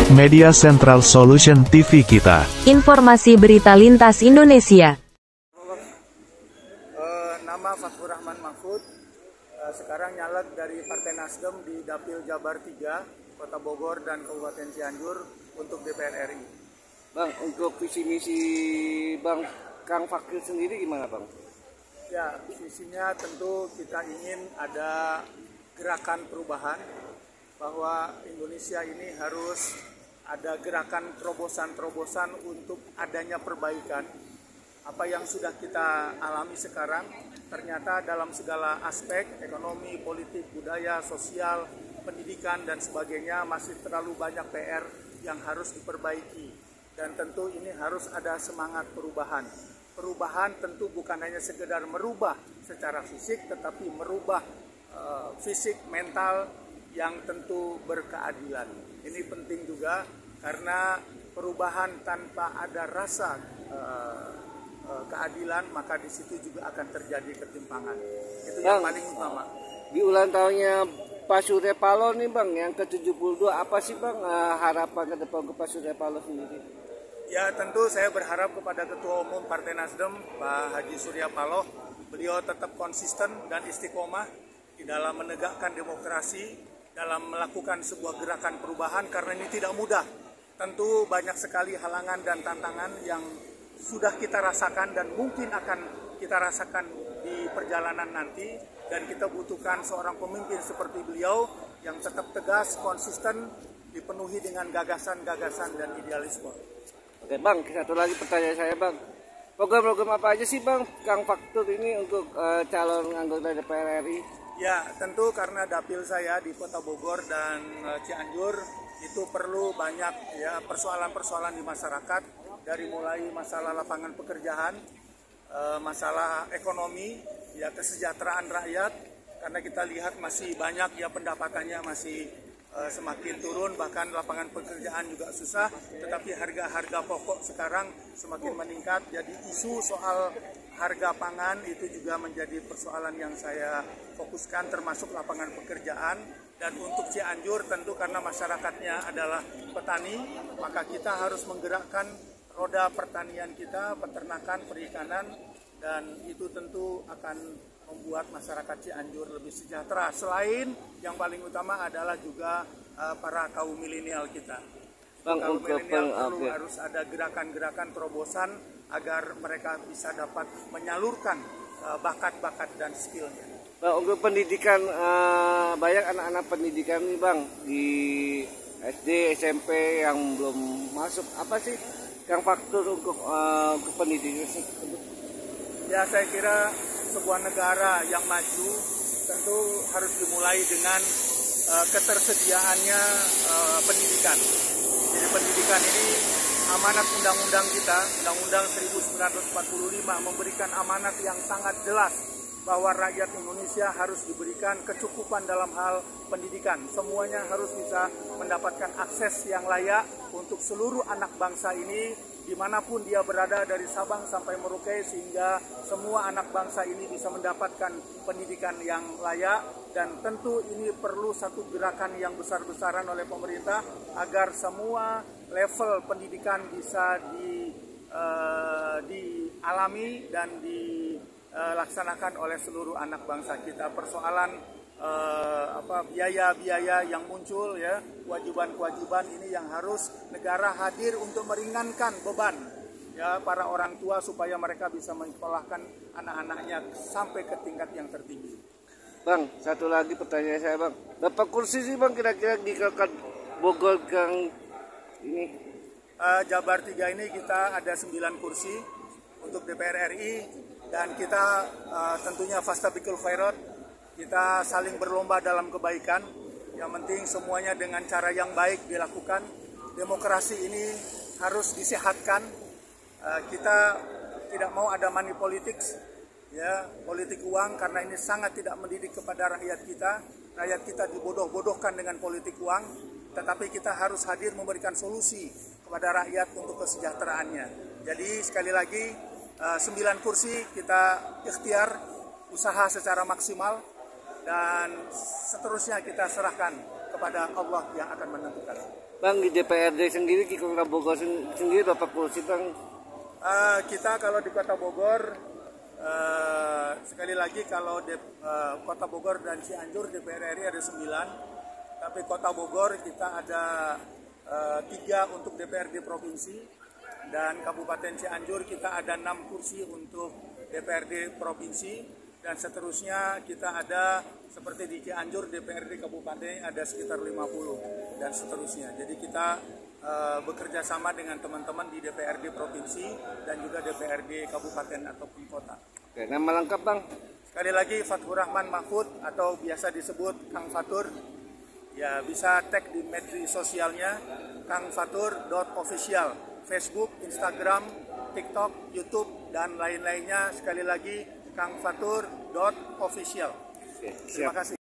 Media Central Solution TV kita. Informasi berita lintas Indonesia. Nama Fathur Rahman Mahfud, sekarang nyalek dari Partai Nasdem di Dapil Jabar 3, Kota Bogor dan Kabupaten Cianjur untuk DPR RI. Bang, untuk visi misi Bang Kang Fakir sendiri gimana Bang? Ya, visinya tentu kita ingin ada gerakan perubahan, bahwa Indonesia ini harus ada gerakan terobosan-terobosan untuk adanya perbaikan. Apa yang sudah kita alami sekarang, ternyata dalam segala aspek, ekonomi, politik, budaya, sosial, pendidikan, dan sebagainya, masih terlalu banyak PR yang harus diperbaiki. Dan tentu ini harus ada semangat perubahan. Perubahan tentu bukan hanya sekedar merubah secara fisik, tetapi merubah fisik, mental yang tentu berkeadilan. Ini penting juga karena perubahan tanpa ada rasa keadilan, maka di situ juga akan terjadi ketimpangan. Itu yang paling utama. Di ulang tahunnya Pak Surya Paloh nih Bang, yang ke-72, apa sih Bang harapan ke depan ke Pak Surya Paloh sendiri? Ya, tentu saya berharap kepada Ketua Umum Partai Nasdem, Pak Haji Surya Paloh, beliau tetap konsisten dan istiqomah di dalam menegakkan demokrasi, dalam melakukan sebuah gerakan perubahan, karena ini tidak mudah. Tentu banyak sekali halangan dan tantangan yang sudah kita rasakan dan mungkin akan kita rasakan di perjalanan nanti, dan kita butuhkan seorang pemimpin seperti beliau yang tetap tegas, konsisten, dipenuhi dengan gagasan-gagasan dan idealisme. Oke Bang, satu lagi pertanyaan saya Bang. Program-program apa aja sih Bang Kang Faktur ini untuk calon anggota DPR RI? Ya, tentu karena dapil saya di Kota Bogor dan Cianjur itu perlu banyak ya persoalan-persoalan di masyarakat, dari mulai masalah lapangan pekerjaan, masalah ekonomi, ya kesejahteraan rakyat, karena kita lihat masih banyak ya pendapatannya masih semakin turun, bahkan lapangan pekerjaan juga susah, tetapi harga-harga pokok sekarang semakin meningkat. Jadi isu soal harga pangan itu juga menjadi persoalan yang saya fokuskan, termasuk lapangan pekerjaan. Dan untuk Cianjur tentu karena masyarakatnya adalah petani, maka kita harus menggerakkan roda pertanian kita, peternakan, perikanan, dan itu tentu akan membuat masyarakat Cianjur lebih sejahtera. Selain yang paling utama adalah juga para kaum milenial kita. Bang, kaum milenial perlu harus ada gerakan-gerakan terobosan agar mereka bisa dapat menyalurkan bakat-bakat dan skillnya. Bang, untuk pendidikan, banyak anak-anak pendidikan nih Bang di SD, SMP yang belum masuk. Apa sih yang faktor untuk ke pendidikan? Ya, saya kira sebuah negara yang maju tentu harus dimulai dengan ketersediaannya pendidikan. Jadi pendidikan ini amanat undang-undang kita, Undang-Undang 1945 memberikan amanat yang sangat jelas bahwa rakyat Indonesia harus diberikan kecukupan dalam hal pendidikan. Semuanya harus bisa mendapatkan akses yang layak untuk seluruh anak bangsa ini, dimanapun dia berada dari Sabang sampai Merauke, sehingga semua anak bangsa ini bisa mendapatkan pendidikan yang layak. Dan tentu ini perlu satu gerakan yang besar-besaran oleh pemerintah agar semua level pendidikan bisa dialami dan dilaksanakan oleh seluruh anak bangsa kita. Persoalan biaya-biaya yang muncul, ya kewajiban-kewajiban ini yang harus negara hadir untuk meringankan beban ya para orang tua, supaya mereka bisa menyekolahkan anak-anaknya sampai ke tingkat yang tertinggi. Bang, satu lagi pertanyaan saya Bang, berapa kursi sih Bang kira-kira di Kota Bogor Gang ini? Jabar 3 ini kita ada 9 kursi untuk DPR RI, dan kita tentunya fastabikul khairat, kita saling berlomba dalam kebaikan. Yang penting semuanya dengan cara yang baik dilakukan. Demokrasi ini harus disehatkan. Kita tidak mau ada money politics, ya politik uang, karena ini sangat tidak mendidik kepada rakyat kita. Rakyat kita dibodoh-bodohkan dengan politik uang, tetapi kita harus hadir memberikan solusi kepada rakyat untuk kesejahteraannya. Jadi sekali lagi 9 kursi kita ikhtiar, usaha secara maksimal, dan seterusnya kita serahkan kepada Allah yang akan menentukan. Bang, di DPRD sendiri di Kota Bogor sendiri berapa kursi Bang? Kita kalau di Kota Bogor, sekali lagi kalau Kota Bogor dan Cianjur DPR RI ada 9, tapi Kota Bogor kita ada 3 untuk DPRD Provinsi, dan Kabupaten Cianjur kita ada 6 kursi untuk DPRD Provinsi, dan seterusnya kita ada seperti di Cianjur DPRD Kabupaten ada sekitar 50 dan seterusnya. Jadi kita bekerja sama dengan teman-teman di DPRD Provinsi dan juga DPRD Kabupaten ataupun kota. Oke, nama lengkap Bang? Sekali lagi Fathur Rahman Mahfud atau biasa disebut Kang Fatur. Ya, bisa tag di media sosialnya kangfatur.official, Facebook, Instagram, TikTok, YouTube, dan lain-lainnya. Sekali lagi kangfatur.official. Oke, Terima kasih.